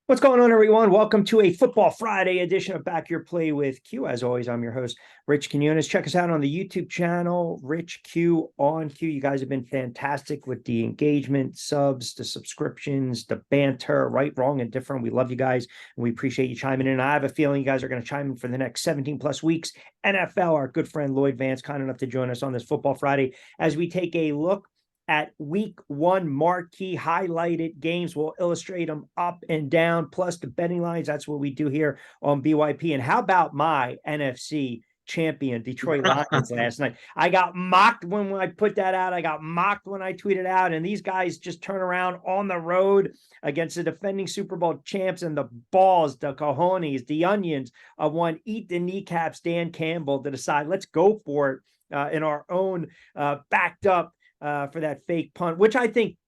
What's going on, everyone? Welcome to a Football Friday edition of Back Your Play with Q. As always, I'm your host, Rich Quinones. Check us out on the YouTube channel, Rich Q on Q. You guys have been fantastic with the engagement, subs, the subscriptions, the banter, right, wrong, and different. We love you guys, and we appreciate you chiming in. I have a feeling you guys are going to chime in for the next 17 plus weeks. NFL, our good friend Lloyd Vance, kind enough to join us on this Football Friday as we take a look at week one marquee highlighted games. We'll illustrate them up and down, plus the betting lines. That's what we do here on BYP. And how about my NFC champion Detroit Lions last night? I got mocked when I put that out. I got mocked when I tweeted out. And these guys just turn around on the road against the defending Super Bowl champs, and the balls, the cojones, the onions of one eat the kneecaps, Dan Campbell, to decide, let's go for it in our own backed up for that fake punt, which I think,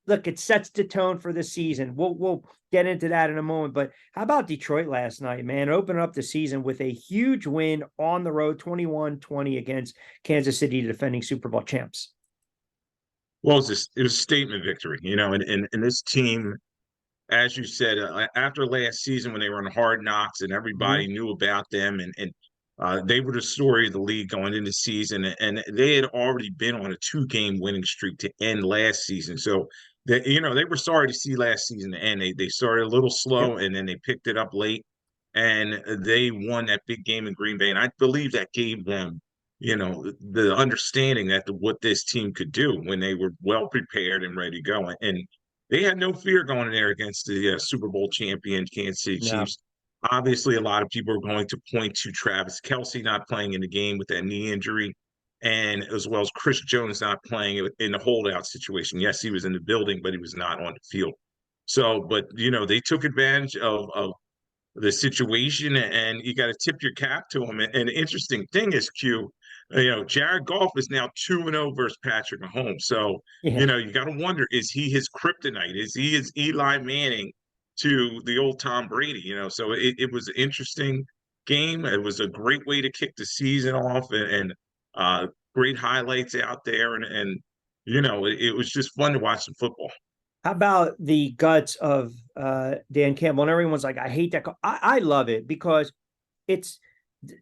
look, it sets the tone for the season. We'll get into that in a moment. But how about Detroit last night, man? Open up the season with a huge win on the road, 21-20 against Kansas City, defending Super Bowl champs. Well, it was a statement victory, and this team, as you said, after last season when they were on Hard Knocks and everybody knew about them, and they were the story of the league going into the season, and they had already been on a two-game winning streak to end last season. So they were sorry to see last season end. They started a little slow, and then they picked it up late, and they won that big game in Green Bay, and I believe that gave them the understanding that what this team could do when they were well prepared and ready to go. And they had no fear going in there against the Super Bowl champion Kansas City No. Chiefs. Obviously, a lot of people are going to point to Travis Kelce not playing in the game with that knee injury, and as well as Chris Jones not playing in the holdout situation. Yes, he was in the building, but he was not on the field. So, but they took advantage of the situation, and you got to tip your cap to him. And the interesting thing is, Jared Goff is now 2-0 versus Patrick Mahomes. So, Yeah. you got to wonder, is he his kryptonite? Is he his Eli Manning to the old Tom Brady? So it was an interesting game. It was a great way to kick the season off, and great highlights out there. And it was just fun to watch some football. How about the guts of Dan Campbell? And everyone's like, I hate that. I love it because it's,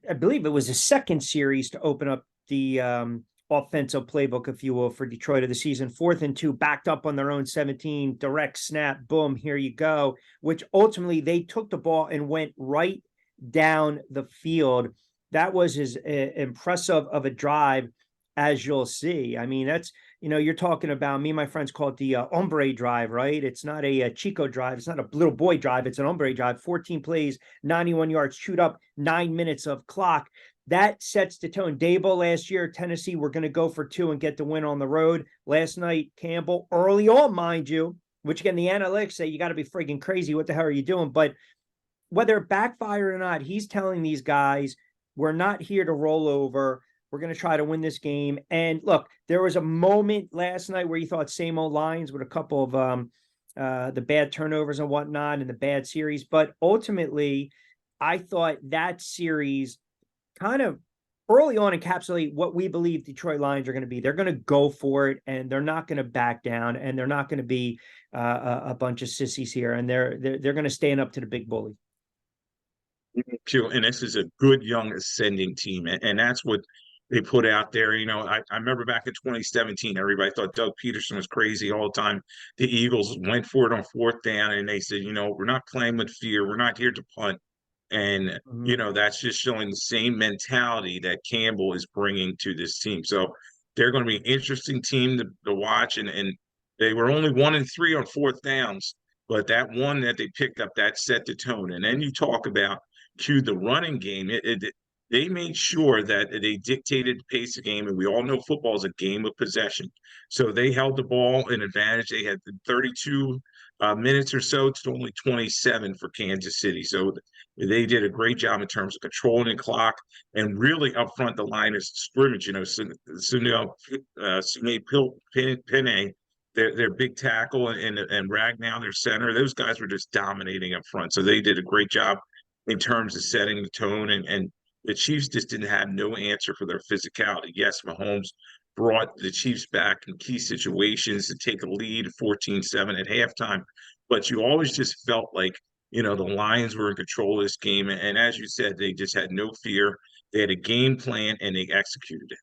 I believe it was the second series to open up the offensive playbook, if you will, for Detroit of the season. 4th and 2, backed up on their own 17, direct snap, boom, here you go, which ultimately they took the ball and went right down the field. That was as impressive of a drive as you'll see. I mean, that's, you're talking about, me and my friends call it the hombre drive, right? It's not a Chico drive. It's not a little boy drive. It's an hombre drive. 14 plays, 91 yards, chewed up 9 minutes of clock. That sets the tone. Dable last year, Tennessee, we're going to go for 2 and get the win on the road. Last night, Campbell, early on, mind you, which again, the analytics say you got to be freaking crazy. What the hell are you doing? But whether it backfired or not, he's telling these guys, we're not here to roll over. We're going to try to win this game. And look, there was a moment last night where you thought same old Lions with a couple of the bad turnovers and whatnot and the bad series. But ultimately, I thought that series kind of early on encapsulate what we believe Detroit Lions are going to be. They're going to go for it, and they're not going to back down, and they're not going to be a bunch of sissies here. And they're going to stand up to the big bully. And this is a good young ascending team, and that's what they put out there. I remember back in 2017, everybody thought Doug Peterson was crazy all the time. The Eagles went for it on 4th down, and they said, we're not playing with fear. We're not here to punt. And, that's just showing the same mentality that Campbell is bringing to this team. So they're going to be an interesting team to watch. And they were only 1-3 on 4th downs, but that one that they picked up, that set the tone. And then you talk about the running game. They made sure that they dictated the pace of the game, and we all know football is a game of possession. So they held the ball in advantage. They had 32 minutes or so to only 27 for Kansas City. So they did a great job in terms of controlling the clock and really up front the line of scrimmage. Sunil Pinay, their big tackle, and Ragnow, their center, those guys were just dominating up front. So they did a great job in terms of setting the tone, and the Chiefs just didn't have no answer for their physicality. Yes, Mahomes brought the Chiefs back in key situations to take a lead 14-7 at halftime, but you always just felt like the Lions were in control of this game. And as you said, they just had no fear. They had a game plan and they executed it.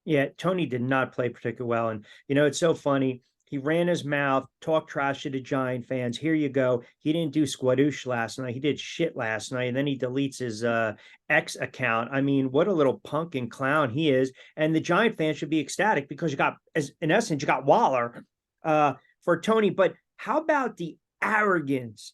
Yeah, Tony did not play particularly well. And, it's so funny. He ran his mouth, talked trash to the Giant fans. Here you go. He didn't do squadoosh last night. He did shit last night. And then he deletes his X account. I mean, what a little punk and clown he is. And the Giant fans should be ecstatic because in essence, you got Waller for Tony. But how about the arrogance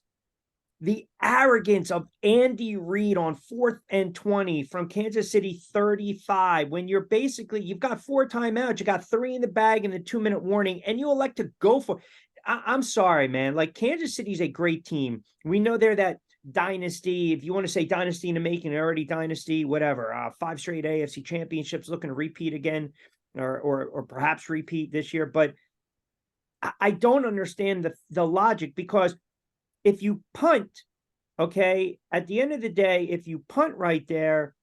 of Andy Reid on 4th and 20 from Kansas City 35, when you've got 4 timeouts, you got 3 in the bag and the 2-minute warning, and you elect to go for. I'm sorry, man. Like, Kansas City's a great team. We know they're that dynasty. If you want to say dynasty in the making, already dynasty, whatever. 5 straight AFC championships, looking to repeat again, or perhaps repeat this year. But I don't understand the logic, because if you punt, okay, at the end of the day, if you punt right there,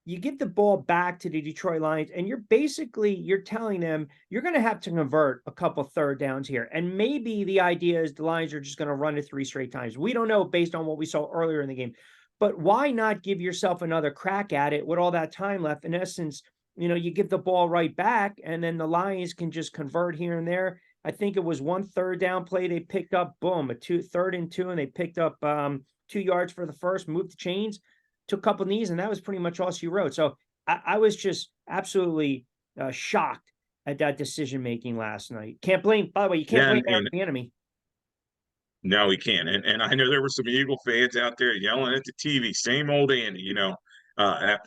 you give the ball back to the Detroit Lions, and you're telling them you're going to have to convert a couple third downs here. And maybe the idea is the Lions are just going to run it 3 straight times. We don't know based on what we saw earlier in the game. But why not give yourself another crack at it with all that time left? In essence, you give the ball right back, and then the Lions can just convert here and there. I think it was 1 third down play they picked up, boom, 3rd and 2, and they picked up 2 yards for the first, moved the chains, took a couple knees, and that was pretty much all she wrote. So I was just absolutely shocked at that decision making last night. Can't blame, by the way, you can't blame Eric Bieniemy. No, he can't. And I know there were some Eagle fans out there yelling at the TV, same old Andy,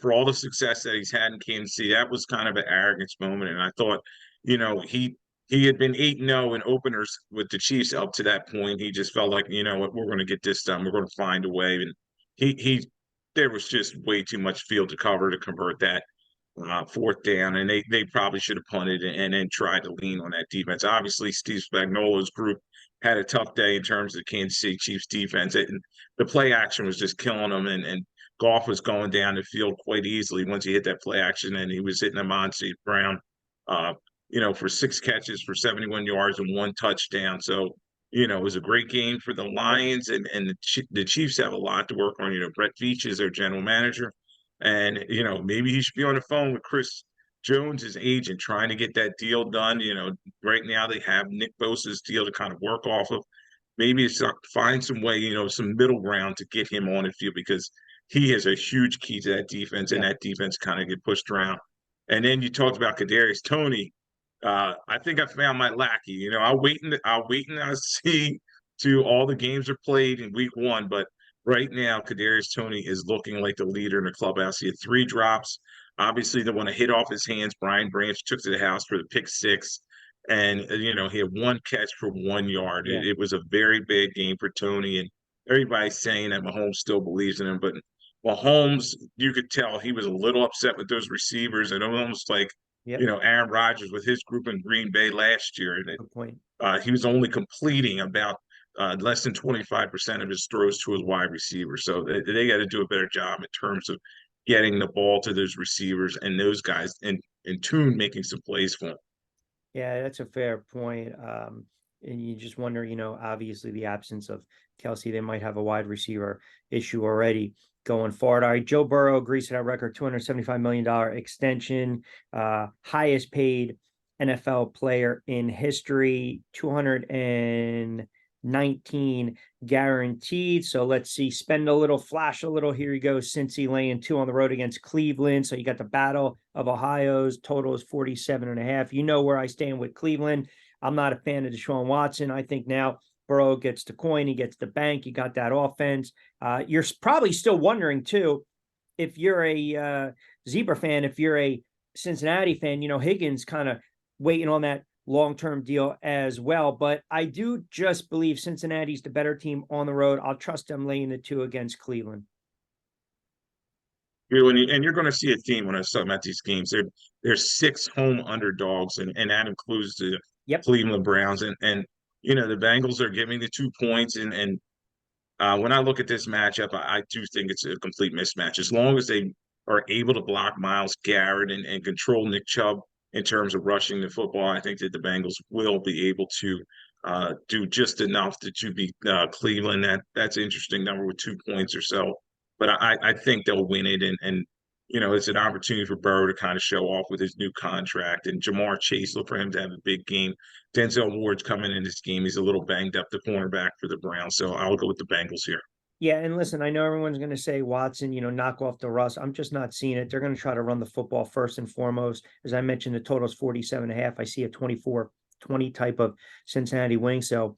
for all the success that he's had in Kansas City. That was kind of an arrogance moment. And I thought, he had been 8-0 in openers with the Chiefs up to that point. He just felt like, what, we're going to get this done. We're going to find a way. And there was just way too much field to cover to convert that 4th down. And they probably should have punted and then tried to lean on that defense. Obviously, Steve Spagnuolo's group had a tough day in terms of the Kansas City Chiefs defense. The play action was just killing them, and Goff was going down the field quite easily once he hit that play action, and he was hitting them on St. Brown, for 6 catches for 71 yards and 1 touchdown. So, it was a great game for the Lions, and the Chiefs have a lot to work on. Brett Veach is their general manager, and, maybe he should be on the phone with Chris Jones, his agent, trying to get that deal done. Right now they have Nick Bosa's deal to kind of work off of. Maybe it's find some way, some middle ground to get him on the field, because he is a huge key to that defense, and that defense kind of get pushed around. And then you talked about Kadarius Toney. I think I found my lackey. I'll wait and I'll see to all the games are played in week 1, but right now Kadarius Toney is looking like the leader in the clubhouse. He had 3 drops. Obviously, the one to hit off his hands, Brian Branch took to the house for the pick 6. And, he had 1 catch for 1 yard. Yeah. It was a very big game for Toney. And everybody's saying that Mahomes still believes in him. But Mahomes, you could tell he was a little upset with those receivers. And almost like, Aaron Rodgers with his group in Green Bay last year. And Good point. he was only completing about less than 25% of his throws to his wide receivers. So they got to do a better job in terms of getting the ball to those receivers and those guys in tune, making some plays for them. Yeah, that's a fair point. And you just wonder, obviously the absence of Kelsey, they might have a wide receiver issue already going forward. All right, Joe Burrow agrees to that record $275 million extension, highest paid NFL player in history, 219 guaranteed. So let's see, spend a little, flash a little. Here you go. Cincy laying 2 on the road against Cleveland. So you got the Battle of Ohio's total is 47.5. You know where I stand with Cleveland. I'm not a fan of Deshaun Watson. I think now Burrow gets the coin, he gets the bank, you got that offense. You're probably still wondering too, if you're a Zebra fan, if you're a Cincinnati fan, Higgins kind of waiting on that long-term deal as well. But I do just believe Cincinnati's the better team on the road. I'll trust them laying the 2 against Cleveland. And you're going to see a theme when I was talking about these games. There's 6 home underdogs, and that includes the Cleveland Browns. And the Bengals are giving the 2 points. And when I look at this matchup, I do think it's a complete mismatch. As long as they are able to block Myles Garrett and control Nick Chubb in terms of rushing the football, I think that the Bengals will be able to do just enough to beat Cleveland. That's an interesting number with 2 points or so. But I think they'll win it, and it's an opportunity for Burrow to kind of show off with his new contract, and Jamar Chase, look for him to have a big game. Denzel Ward's coming in this game. He's a little banged up, the cornerback for the Browns, so I'll go with the Bengals here. Yeah, and listen, I know everyone's going to say Watson, knock off the Russ. I'm just not seeing it. They're going to try to run the football first and foremost. As I mentioned, the total is 47.5. I see a 24-20 type of Cincinnati wing. So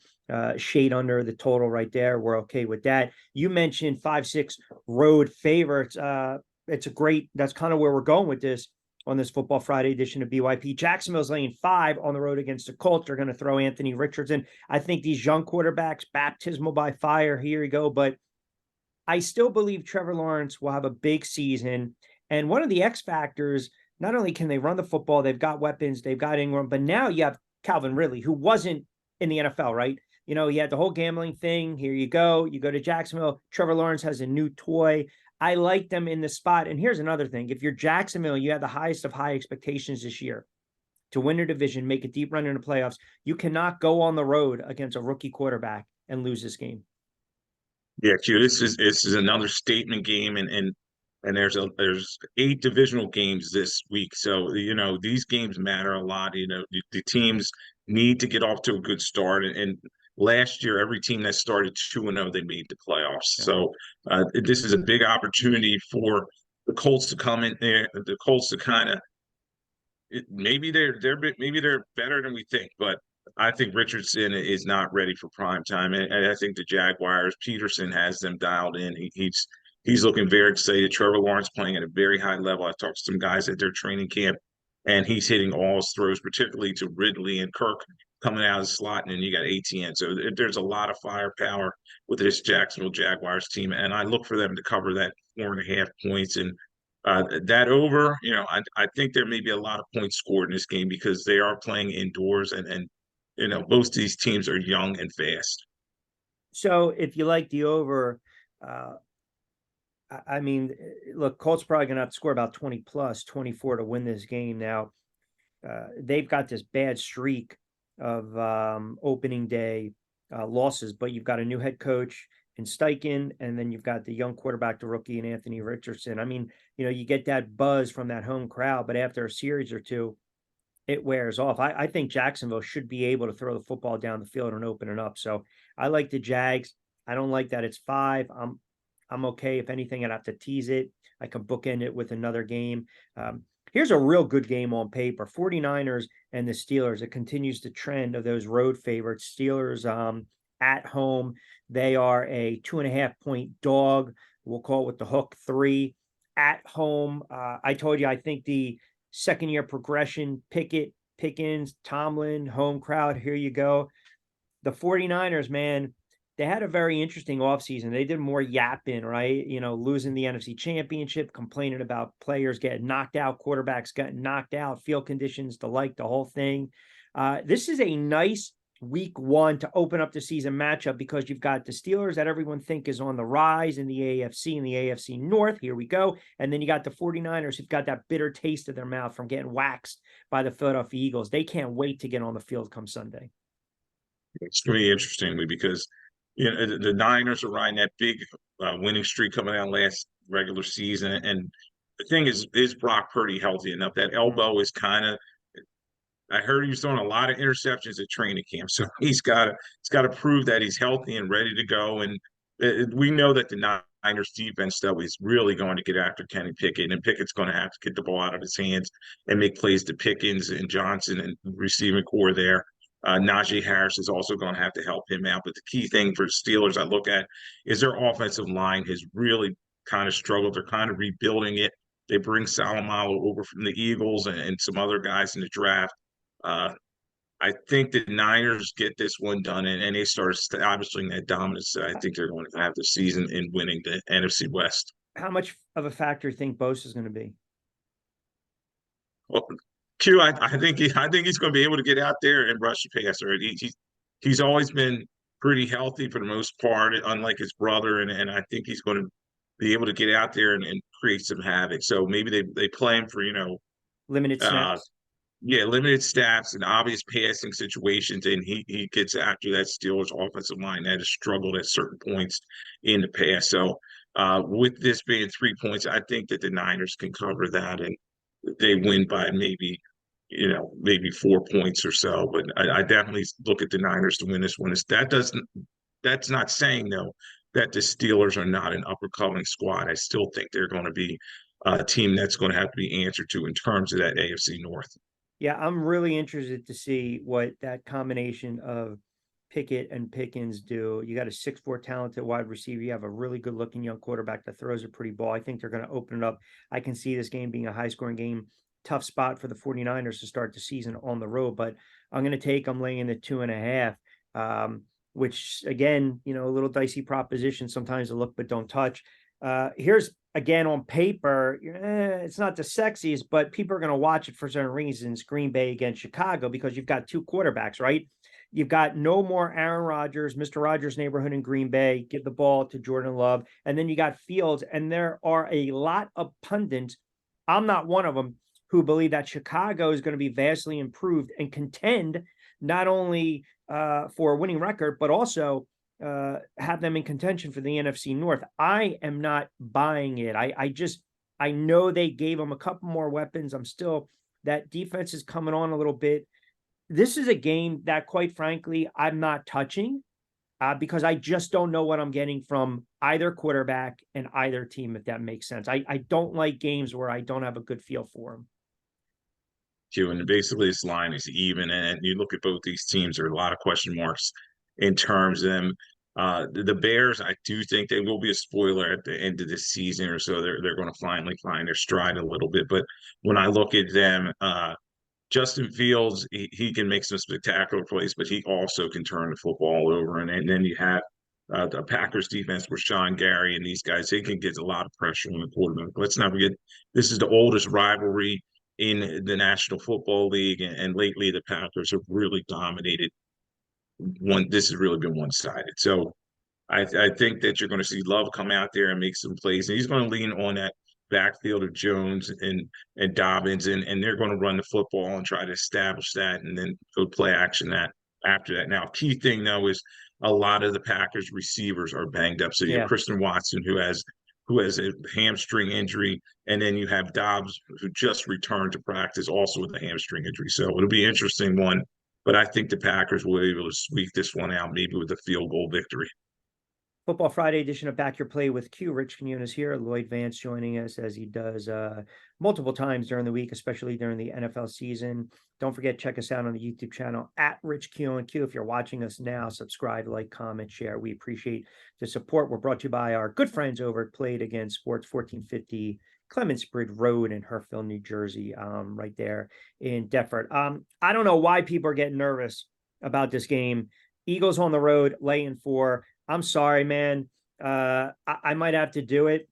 shade under the total right there. We're okay with that. You mentioned 5-6 road favorites. That's kind of where we're going with this on this Football Friday edition of BYP. Jacksonville's laying 5 on the road against the Colts. They're going to throw Anthony Richardson. I think these young quarterbacks, baptismal by fire, here you go. But I still believe Trevor Lawrence will have a big season. And one of the X factors, not only can they run the football, they've got weapons, they've got Ingram, but now you have Calvin Ridley, who wasn't in the NFL, right? He had the whole gambling thing. Here you go. You go to Jacksonville. Trevor Lawrence has a new toy. I like them in the spot. And here's another thing. If you're Jacksonville, you have the highest of high expectations this year to win your division, make a deep run in the playoffs. You cannot go on the road against a rookie quarterback and lose this game. Yeah, Q. This is another statement game, and there's 8 divisional games this week, so these games matter a lot. The teams need to get off to a good start, and last year every team that started 2-0 they made the playoffs. Yeah. So this is a big opportunity for the Colts to come in there, the Colts to kind of maybe they're better than we think, but I think Richardson is not ready for prime time, and I think the Jaguars, Peterson has them dialed in. He's looking very excited. Trevor Lawrence playing at a very high level. I talked to some guys at their training camp, and he's hitting all his throws, particularly to Ridley and Kirk coming out of the slot, and then you got ATN. So there's a lot of firepower with this Jacksonville Jaguars team, and I look for them to cover that 4.5 points. And that over, I think there may be a lot of points scored in this game because they are playing indoors, and most of these teams are young and fast. So if you like the over, uh, I mean, look, Colts probably going to have to score about 20 plus 24 to win this game. Now, they've got this bad streak of opening day losses, but you've got a new head coach in Steichen, and then you've got the young quarterback, the rookie, and Anthony Richardson. I mean, you get that buzz from that home crowd, but after a series or two, it wears off. I think Jacksonville should be able to throw the football down the field and open it up. So I like the Jags. I don't like that it's 5. I'm okay. If anything, I'd have to tease it. I can bookend it with another game. Here's a real good game on paper. 49ers and the Steelers. It continues the trend of those road favorites. Steelers at home. They are a 2.5-point dog. We'll call it with the hook 3 at home. I told you, I think the second year progression, Pickett, Pickens, Tomlin, home crowd. Here you go. The 49ers, man, they had a very interesting offseason. They did more yapping, right? Losing the NFC Championship, complaining about players getting knocked out, quarterbacks getting knocked out, field conditions, the whole thing. This is a nice week 1 to open up the season matchup because you've got the Steelers that everyone think is on the rise in the AFC and the AFC North. Here we go. And then you got the 49ers who've got that bitter taste in their mouth from getting waxed by the Philadelphia Eagles. They can't wait to get on the field come Sunday. It's going to be interesting because the Niners are riding that big winning streak coming out last regular season, and the thing is Brock Purdy healthy enough? That elbow is kind of. I heard he was throwing a lot of interceptions at training camp, so he's got to prove that he's healthy and ready to go. And we know that the Niners defense though is really going to get after Kenny Pickett, and Pickett's going to have to get the ball out of his hands and make plays to Pickens and Johnson and receiving core there. Najee Harris is also going to have to help him out. But the key thing for the Steelers I look at is their offensive line has really kind of struggled. They're kind of rebuilding it. They bring Salomalo over from the Eagles and some other guys in the draft. Uh, I think the Niners get this one done and they start establishing that dominance that I think they're going to have this season in winning the NFC West. How much of a factor do you think Bosa is going to be? Well, Q, I think he's going to be able to get out there and rush the passer. He's always been pretty healthy for the most part, unlike his brother, and I think he's going to be able to get out there and create some havoc. So maybe they play him for Limited uh, snaps. Yeah, limited snaps and obvious passing situations, and he gets after that Steelers offensive line that has struggled at certain points in the past. So, with this being 3 points, I think that the Niners can cover that, and they win by maybe 4 points or so. But I definitely look at the Niners to win this one. That's not saying though that the Steelers are not an upper coming squad. I still think they're going to be a team that's going to have to be answered to in terms of that AFC North. Yeah, I'm really interested to see what that combination of Pickett and Pickens do. You got a 6'4" talented wide receiver. You have a really good looking young quarterback that throws a pretty ball. I think they're going to open it up. I can see this game being a high scoring game. Tough spot for the 49ers to start the season on the road, but I'm going to take them laying the 2.5, which again, a little dicey proposition. Sometimes a look but don't touch. Here's again on paper, it's not the sexiest, but people are going to watch it for certain reasons. Green Bay against Chicago, because you've got two quarterbacks, right? You've got no more Aaron Rodgers, Mr. Rogers' neighborhood in Green Bay. Give the ball to Jordan Love. And then you got Fields. And there are a lot of pundits, I'm not one of them, who believe that Chicago is going to be vastly improved and contend not only for a winning record, but also have them in contention for the NFC North. I am not buying it. I know they gave them a couple more weapons. That defense is coming on a little bit. This is a game that, quite frankly, I'm not touching because I just don't know what I'm getting from either quarterback and either team, if that makes sense. I don't like games where I don't have a good feel for them. And basically this line is even, and you look at both these teams, there are a lot of question marks in terms of them. The Bears, I do think they will be a spoiler at the end of the season or so. They're going to finally find their stride a little bit. But when I look at them, Justin Fields, he can make some spectacular plays, but he also can turn the football over. And then you have the Packers defense with Sean Gary and these guys. They can get a lot of pressure on the quarterback. Let's not forget, this is the oldest rivalry in the National Football League, and lately the Packers have really dominated. This has really been one-sided. So I think that you're going to see Love come out there and make some plays, and he's going to lean on that backfield of Jones and Dobbins, and they're going to run the football and try to establish that, and then go play action that after that. Now, key thing though is a lot of the Packers receivers are banged up. So you have Yeah. Christian Watson who has a hamstring injury, and then you have Dobbs who just returned to practice also with a hamstring injury. So it'll be an interesting one, but I think the Packers will be able to squeak this one out, maybe with a field goal victory. Football Friday edition of Back Your Play with Q. Rich Quinones here. Lloyd Vance joining us as he does multiple times during the week, especially during the NFL season. Don't forget, check us out on the YouTube channel at Rich Q and Q. If you're watching us now, subscribe, like, comment, share. We appreciate the support. We're brought to you by our good friends over at Played Again Sports, 1450 Clements Bridge Road in Herfield, New Jersey, right there in Deptford. I don't know why people are getting nervous about this game. Eagles on the road, laying 4. I'm sorry, man. I might have to do it.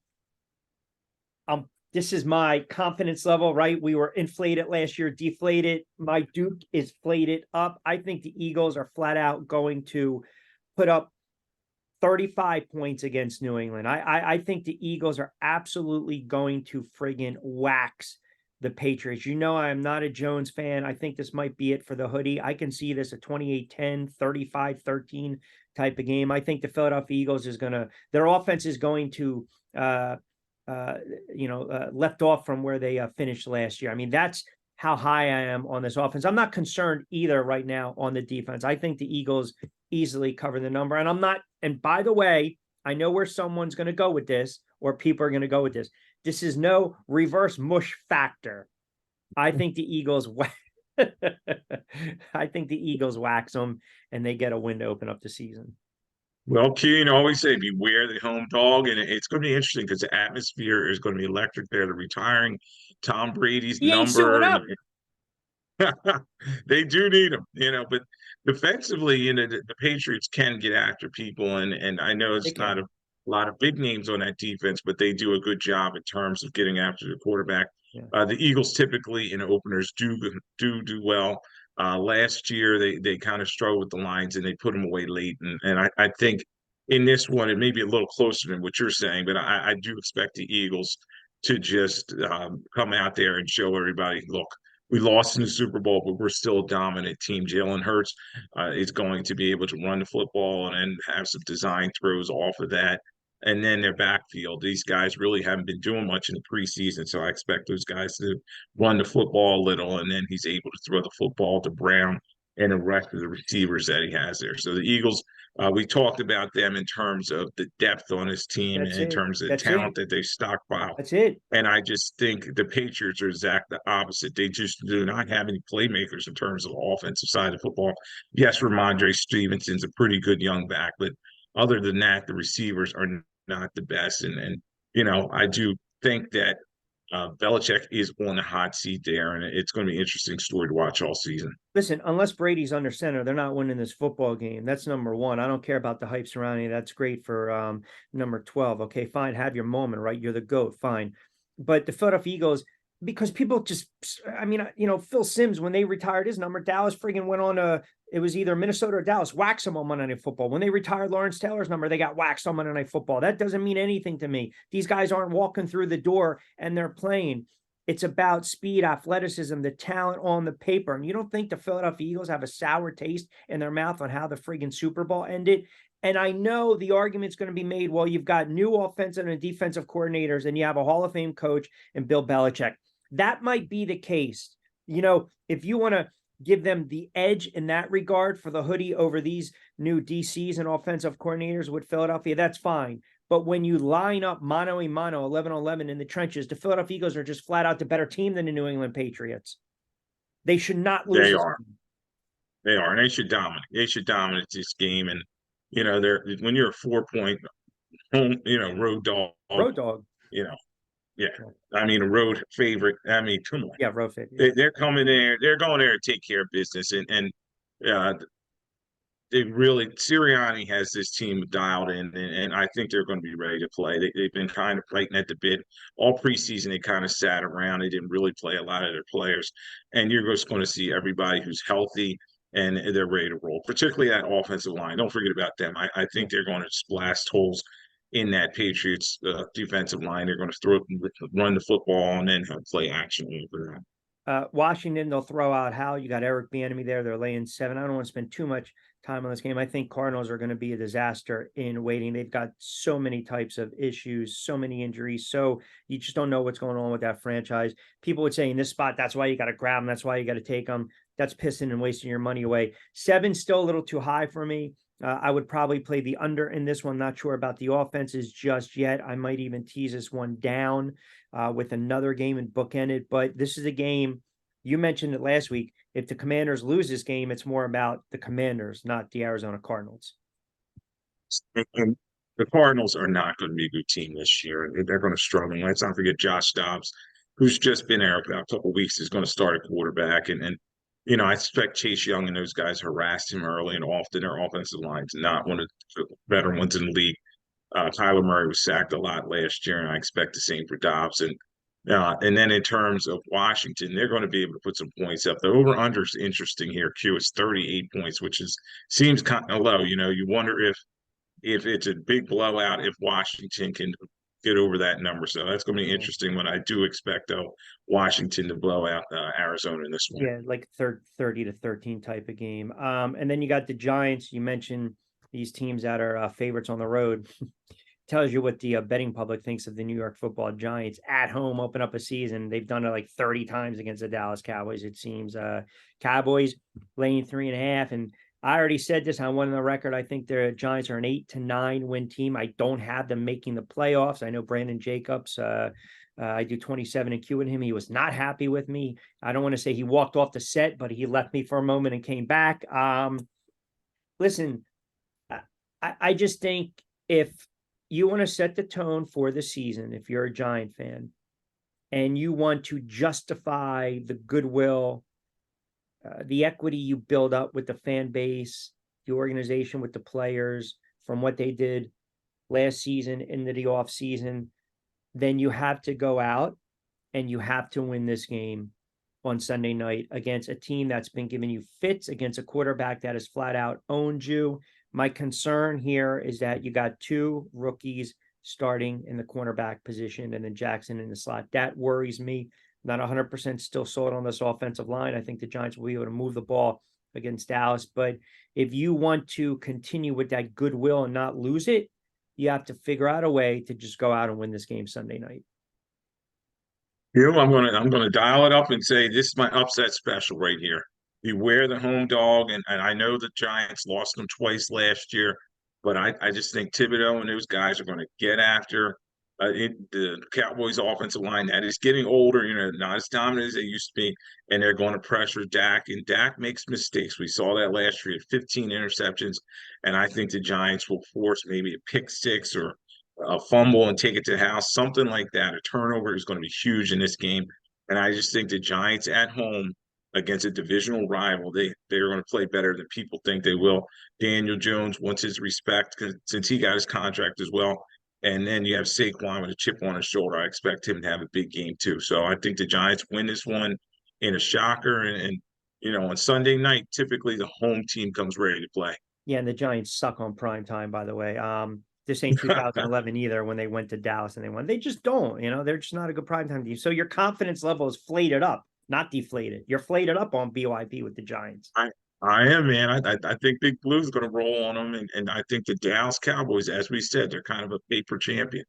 This is my confidence level, right? We were inflated last year, deflated. My Duke is flated up. I think the Eagles are flat out going to put up 35 points against New England. I think the Eagles are absolutely going to friggin' wax the Patriots. I am not a Jones fan. I think this might be it for the hoodie. I can see this a 28-10, 35-13 type of game. I think the Philadelphia Eagles their offense is going to, left off from where they finished last year. I mean, that's how high I am on this offense. I'm not concerned either right now on the defense. I think the Eagles easily cover the number. And I'm not, and by the way, I know where someone's going to go with this, or people are going to go with this. This is no reverse mush factor. I think the Eagles I think the Eagles wax them and they get a win to open up the season. Well, Keen always say beware the home dog, and it's going to be interesting because the atmosphere is going to be electric there. They're retiring Tom Brady's He ain't suiting number. up. They do need him, but defensively, the Patriots can get after people, and I know They it's not can. a lot of big names on that defense, but they do a good job in terms of getting after the quarterback. Yeah. The Eagles typically in openers do well. Last year they kind of struggled with the Lions and they put them away late, and I think in this one it may be a little closer than what you're saying, but I do expect the Eagles to just come out there and show everybody, look, we lost in the Super Bowl, but we're still a dominant team. Jalen Hurts is going to be able to run the football and then have some design throws off of that. And then their backfield, these guys really haven't been doing much in the preseason, so I expect those guys to run the football a little, and then he's able to throw the football to Brown and the rest of the receivers that he has there. So the Eagles, we talked about them in terms of the depth on his team and That's in it. terms of the That's it. talent that they stockpile. That's it. And I just think the Patriots are exactly the opposite. They just do not have any playmakers in terms of the offensive side of football. Yes, Ramondre Stevenson's a pretty good young back, but other than that, the receivers are not the best. And you know, I do think that Belichick is on the hot seat there, and it's going to be an interesting story to watch all season. Listen, unless Brady's under center, they're not winning this football game. That's number one. I don't care about the hype surrounding it. That's great for number 12. Okay, fine. Have your moment, right? You're the GOAT. Fine. But the Philadelphia Eagles, because people just, I mean, you know, Phil Simms, when they retired his number, Dallas friggin' went on it was either Minnesota or Dallas, wax them on Monday Night Football. When they retired Lawrence Taylor's number, they got waxed on Monday Night Football. That doesn't mean anything to me. These guys aren't walking through the door and they're playing. It's about speed, athleticism, the talent on the paper. And you don't think the Philadelphia Eagles have a sour taste in their mouth on how the friggin' Super Bowl ended? And I know the argument's going to be made, well, you've got new offensive and defensive coordinators, and you have a Hall of Fame coach and Bill Belichick. That might be the case. You know, if you want to give them the edge in that regard for the hoodie over these new DCs and offensive coordinators with Philadelphia, that's fine. But when you line up mano a mano, 11-11 in the trenches, the Philadelphia Eagles are just flat out the better team than the New England Patriots. They should not lose. They are. They are, and they should dominate. They should dominate this game. And you know, they're when you're a 4 point home, you know, road dog, Road dog. you know, yeah. I mean, a road favorite. I mean, come on. Yeah, road favorite. Yeah. They're coming there. They're going there to take care of business, and uh, they really Sirianni has this team dialed in, and I think they're going to be ready to play. They've been kind of fighting at the bit all preseason. They kind of sat around. They didn't really play a lot of their players, and you're just going to see everybody who's healthy and they're ready to roll. Particularly that offensive line. Don't forget about them. I think they're going to just blast holes in that Patriots defensive line. They're going to run the football, and then play action over that. Washington, they'll throw out Hal. You got Eric Bieniemy there. They're laying 7. I don't want to spend too much time on this game. I think Cardinals are going to be a disaster in waiting. They've got so many types of issues, so many injuries. So you just don't know what's going on with that franchise. People would say in this spot, that's why you got to grab them. That's why you got to take them. That's pissing and wasting your money away. 7 still a little too high for me. I would probably play the under in this one. Not sure about the offenses just yet. I might even tease this one down with another game and bookend it. But this is a game, you mentioned it last week. If the Commanders lose this game, it's more about the Commanders, not the Arizona Cardinals. And the Cardinals are not going to be a good team this year. They're going to struggle. Let's not forget Josh Dobbs, who's just been there about a couple of weeks, is going to start a quarterback. And you know, I expect Chase Young and those guys harassed him early and often. Their offensive line's not one of the better ones in the league. Kyler Murray was sacked a lot last year, and I expect the same for Dobbs. And then in terms of Washington, they're going to be able to put some points up. The over/under is interesting here. Q is 38 points, which seems kind of low. You know, you wonder if it's a big blowout, if Washington can get over that number. So that's going to be interesting. But I do expect though Washington to blow out Arizona in this one. Yeah, like 30-13 type of game. And then you got the Giants. You mentioned these teams that are favorites on the road. Tells you what the betting public thinks of the New York Football Giants at home. Open up a season. They've done it like 30 times against the Dallas Cowboys. It seems Cowboys laying 3.5. And I already said this on one of the record. I think the Giants are an 8-9 win team. I don't have them making the playoffs. I know Brandon Jacobs. I do 27 and Q in him. He was not happy with me. I don't want to say he walked off the set, but he left me for a moment and came back. Listen, I just think if you want to set the tone for the season, if you're a Giant fan and you want to justify the goodwill, the equity you build up with the fan base, the organization with the players from what they did last season into the off season, then you have to go out and you have to win this game on Sunday night against a team that's been giving you fits, against a quarterback that has flat out owned you. My concern here is that you got 2 rookies starting in the cornerback position and then Jackson in the slot. That worries me. Not 100% still sold on this offensive line. I think the Giants will be able to move the ball against Dallas. But if you want to continue with that goodwill and not lose it, you have to figure out a way to just go out and win this game Sunday night. I'm gonna dial it up and say this is my upset special right here. Beware the home dog, and I know the Giants lost them twice last year, but I just think Thibodeau and those guys are going to get after the Cowboys' offensive line that is getting older, not as dominant as they used to be, and they're going to pressure Dak, and Dak makes mistakes. We saw that last year, 15 interceptions, and I think the Giants will force maybe a pick six or a fumble and take it to the house, something like that. A turnover is going to be huge in this game. And I just think the Giants at home against a divisional rival, they're going to play better than people think they will. Daniel Jones wants his respect since he got his contract as well. And then you have Saquon with a chip on his shoulder. I expect him to have a big game too. So I think the Giants win this one in a shocker. And on Sunday night, typically the home team comes ready to play. Yeah, and the Giants suck on prime time, by the way. This ain't 2011 either when they went to Dallas and they won. They just don't, they're just not a good primetime team. So your confidence level is flated up, not deflated. You're flated up on BYP with the Giants. I am, man. I think Big Blue's going to roll on them. And I think the Dallas Cowboys, as we said, they're kind of a paper champion.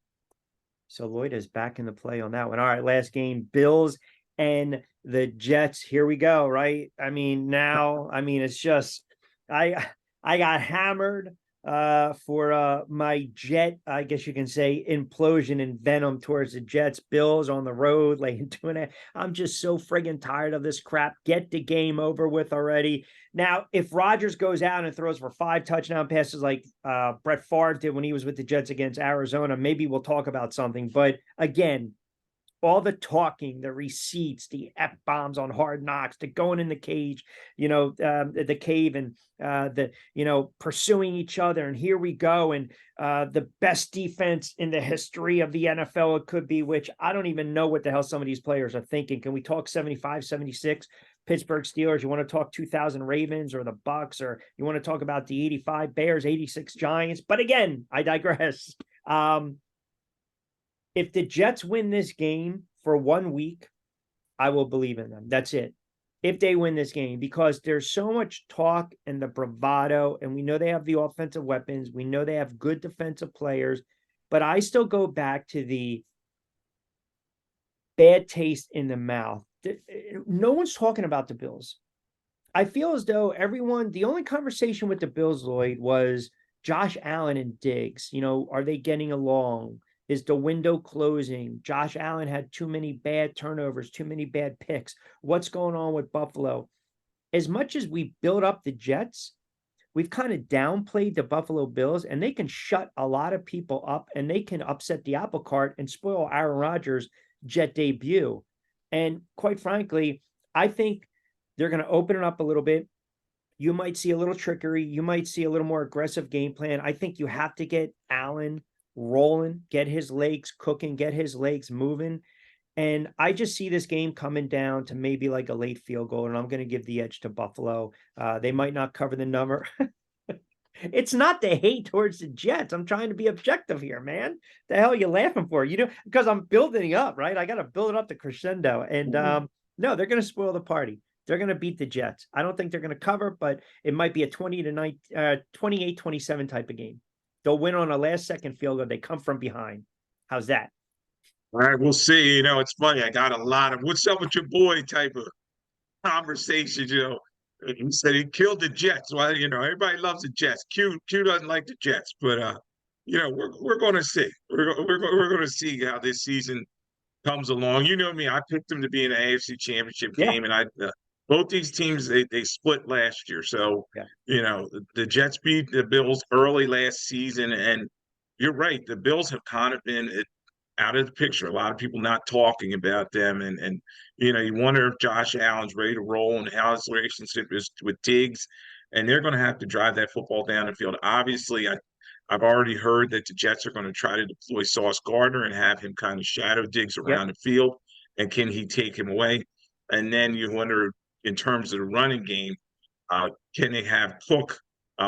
So Lloyd is back in the play on that one. All right, last game, Bills and the Jets. Here we go, right? It's just I got hammered for my Jet, I guess you can say, implosion and venom towards the Jets. Bills on the road, laying 2.5. I'm just so friggin' tired of this crap. Get the game over with already. Now, if Rodgers goes out and throws for 5 touchdown passes like Brett Favre did when he was with the Jets against Arizona, maybe we'll talk about something. But again, all the talking, the receipts, the F-bombs on Hard Knocks, the going in the cage, the cave, and pursuing each other. And here we go. And the best defense in the history of the NFL, it could be, which I don't even know what the hell some of these players are thinking. Can we talk 75, 76 Pittsburgh Steelers? You want to talk 2000 Ravens or the Bucks, or you want to talk about the 85 Bears, 86 Giants? But again, I digress. If the Jets win this game for 1 week, I will believe in them. That's it. If they win this game, because there's so much talk and the bravado, and we know they have the offensive weapons. We know they have good defensive players, but I still go back to the bad taste in the mouth. No one's talking about the Bills. I feel as though the only conversation with the Bills, Lloyd, was Josh Allen and Diggs. Are they getting along? Is the window closing? Josh Allen had too many bad turnovers, too many bad picks. What's going on with Buffalo? As much as we build up the Jets, we've kind of downplayed the Buffalo Bills, and they can shut a lot of people up, and they can upset the apple cart and spoil Aaron Rodgers' Jet debut. And quite frankly, I think they're going to open it up a little bit. You might see a little trickery. You might see a little more aggressive game plan. I think you have to get Allen rolling, get his legs cooking, get his legs moving. And I just see this game coming down to maybe like a late field goal, and I'm going to give the edge to Buffalo. They might not cover the number. It's not the hate towards the Jets. I'm trying to be objective here, man. The hell are you laughing for? Because I'm building up, right? I got to build it up to crescendo. And no, they're going to spoil the party. They're going to beat the Jets. I don't think they're going to cover, but it might be a 28-27 type of game. They'll win on a last-second field goal. They come from behind. How's that? All right, we'll see. It's funny. I got a lot of "what's up with your boy" type of conversations. He said he killed the Jets. Well, everybody loves the Jets. Q doesn't like the Jets, but we're going to see. We're going to see how this season comes along. You know me. I picked them to be in the AFC Championship game, and both these teams they split last year. So the Jets beat the Bills early last season, and you're right. The Bills have kind of been out of the picture. A lot of people not talking about them, and you wonder if Josh Allen's ready to roll and how his relationship is with Diggs, and they're going to have to drive that football down the field. Obviously, I've already heard that the Jets are going to try to deploy Sauce Gardner and have him kind of shadow Diggs around the field, and can he take him away? And then you wonder, in terms of the running game, can they have Cook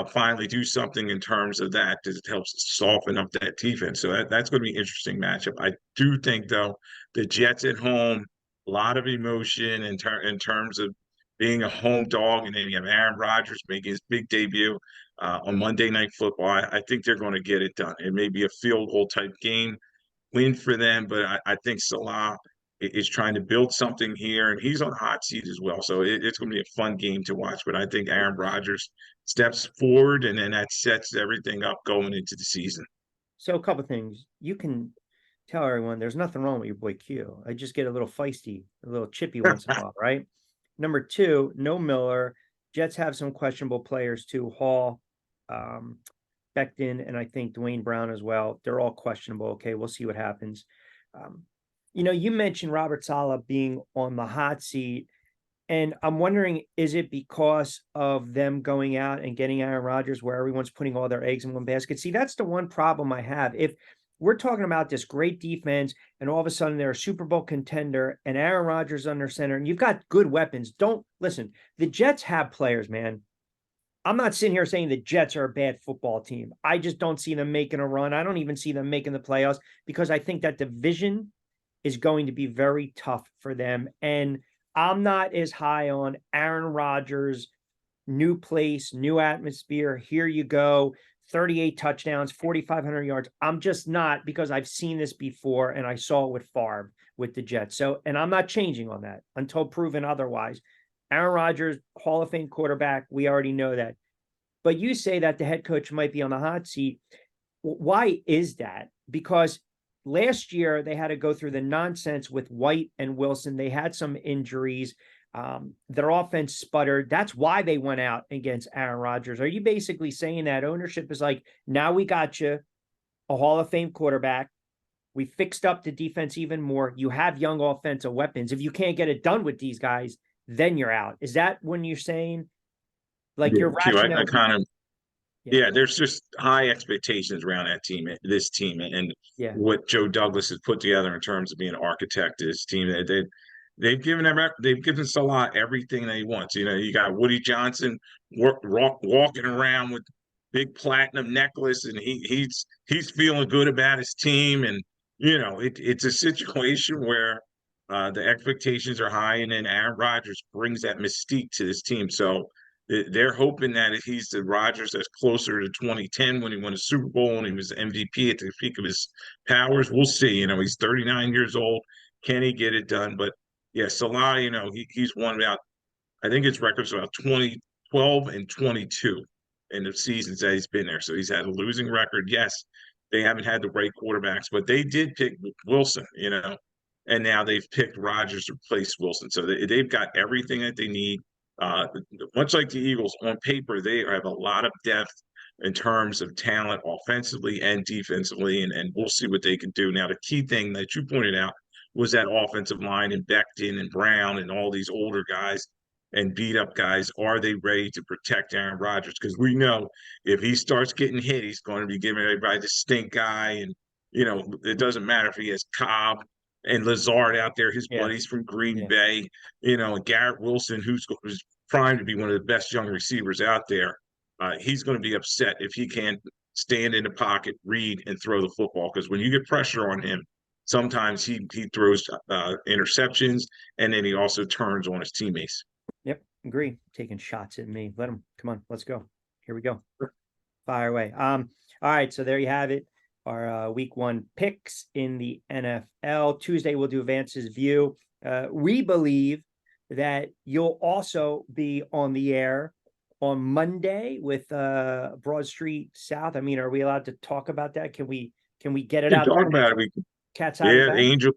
finally do something in terms of that? Does it help soften up that defense? So that's going to be an interesting matchup. I do think, though, the Jets at home, a lot of emotion in terms of being a home dog, and then you have Aaron Rodgers making his big debut on Monday Night Football. I think they're going to get it done. It may be a field goal type game win for them, but I think Salah is trying to build something here, and he's on the hot seat as well. So it's going to be a fun game to watch. But I think Aaron Rodgers steps forward, and then that sets everything up going into the season. So a couple things. You can tell everyone there's nothing wrong with your boy Q. I just get a little feisty, a little chippy once in a while, right? Number two, no Miller. Jets have some questionable players too. Hall, um, Becton, and I think Dwayne Brown as well. They're all questionable. Okay, we'll see what happens. Um, you mentioned Robert Saleh being on the hot seat. And I'm wondering, is it because of them going out and getting Aaron Rodgers where everyone's putting all their eggs in one basket? See, that's the one problem I have. If we're talking about this great defense and all of a sudden they're a Super Bowl contender and Aaron Rodgers under center and you've got good weapons, don't listen. The Jets have players, man. I'm not sitting here saying the Jets are a bad football team. I just don't see them making a run. I don't even see them making the playoffs because I think that division is going to be very tough for them. And I'm not as high on Aaron Rodgers, new place, new atmosphere. Here you go. 38 touchdowns, 4,500 yards. I'm just not, because I've seen this before and I saw it with Favre with the Jets. So, and I'm not changing on that until proven otherwise. Aaron Rodgers, Hall of Fame quarterback. We already know that. But you say that the head coach might be on the hot seat. Why is that? Because last year they had to go through the nonsense with White and Wilson. They had some injuries. Their offense sputtered. That's why they went out against Aaron Rodgers. Are you basically saying that ownership is like, now we got you a Hall of Fame quarterback. We fixed up the defense even more. You have young offensive weapons. If you can't get it done with these guys, then you're out. Is that when you're saying, like, your Q, I rationale? kind of Yeah. Yeah, there's just high expectations around this team, and Yeah. what Joe Douglas has put together in terms of being an architect of this team. They've given Salah everything that he wants. You got Woody Johnson walking around with big platinum necklace, and he's feeling good about his team, and it's a situation where the expectations are high, and then Aaron Rodgers brings that mystique to this team. So they're hoping that if he's the Rodgers that's closer to 2010 when he won a Super Bowl and he was MVP at the peak of his powers. We'll see. He's 39 years old. Can he get it done? But yeah, Salah, he's won about, I think his record's about 2012 and 22 in the seasons that he's been there. So he's had a losing record. Yes, they haven't had the right quarterbacks, but they did pick Wilson, and now they've picked Rodgers to replace Wilson. So they've got everything that they need. Uh, Much like the Eagles, on paper, they have a lot of depth in terms of talent offensively and defensively, and we'll see what they can do. Now, the key thing that you pointed out was that offensive line and Becton and Brown and all these older guys and beat up guys. Are they ready to protect Aaron Rodgers? Because we know if he starts getting hit, he's going to be giving everybody the stink eye. And, it doesn't matter if he has Cobb and Lazard out there, his Yeah. buddies from Green Yeah. Bay, and Garrett Wilson, who's primed to be one of the best young receivers out there. He's going to be upset if he can't stand in the pocket, read, and throw the football. Because when you get pressure on him, sometimes he throws interceptions, and then he also turns on his teammates. Yep. Agree. Taking shots at me. Let him come on. Let's go. Here we go. Fire away. All right. So there you have it. Our week one picks in the NFL. Tuesday, we'll do Vance's view. We believe that you'll also be on the air on Monday with Broad Street South. I mean, are we allowed to talk about that? Can we get it You out talk there? about it. We Cat's out of the Yeah, bag?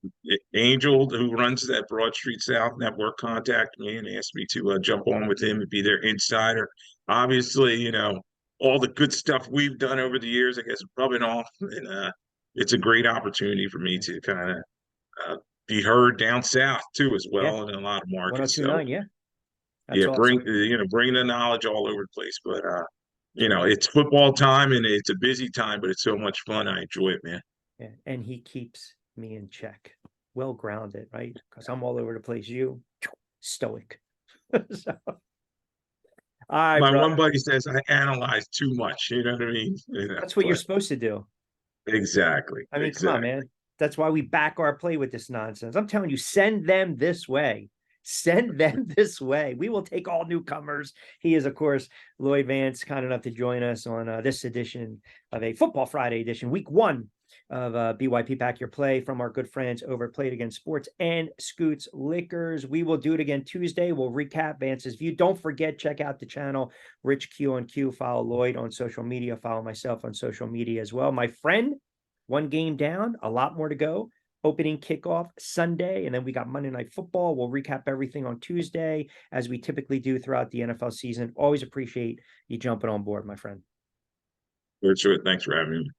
Angel, who runs that Broad Street South network, contacted me and asked me to jump on with him and be their insider. Obviously, all the good stuff we've done over the years, I guess, rubbing off, and it's a great opportunity for me to kind of be heard down south too, as Yeah. well, in a lot of markets. So 1029. Yeah. That's yeah, awesome. bring the knowledge all over the place. But it's football time and it's a busy time, but it's so much fun. I enjoy it, man. Yeah. And he keeps me in check. Well grounded, right? Because I'm all over the place. You stoic. So, all right, My one brother. buddy says I analyze too much. You know what I mean? That's what you're But supposed to do. exactly, I mean, come on, exactly. man. That's why we back our play with this nonsense. I'm telling you, send them this way. Send them this way. We will take all newcomers. He is, of course, Lloyd Vance, kind enough to join us on this edition of a Football Friday edition, week 1 of BYP Pack Your Play from our good friends over at Play It Again Sports and Scoots Liquors. We will do it again Tuesday. We'll recap Vance's view. Don't forget, check out the channel, Rich Q on Q. Follow Lloyd on social media. Follow myself on social media as well. My friend, 1 game down, a lot more to go. Opening kickoff Sunday, and then we got Monday Night Football. We'll recap everything on Tuesday, as we typically do throughout the NFL season. Always appreciate you jumping on board, my friend. Sure. Thanks for having me.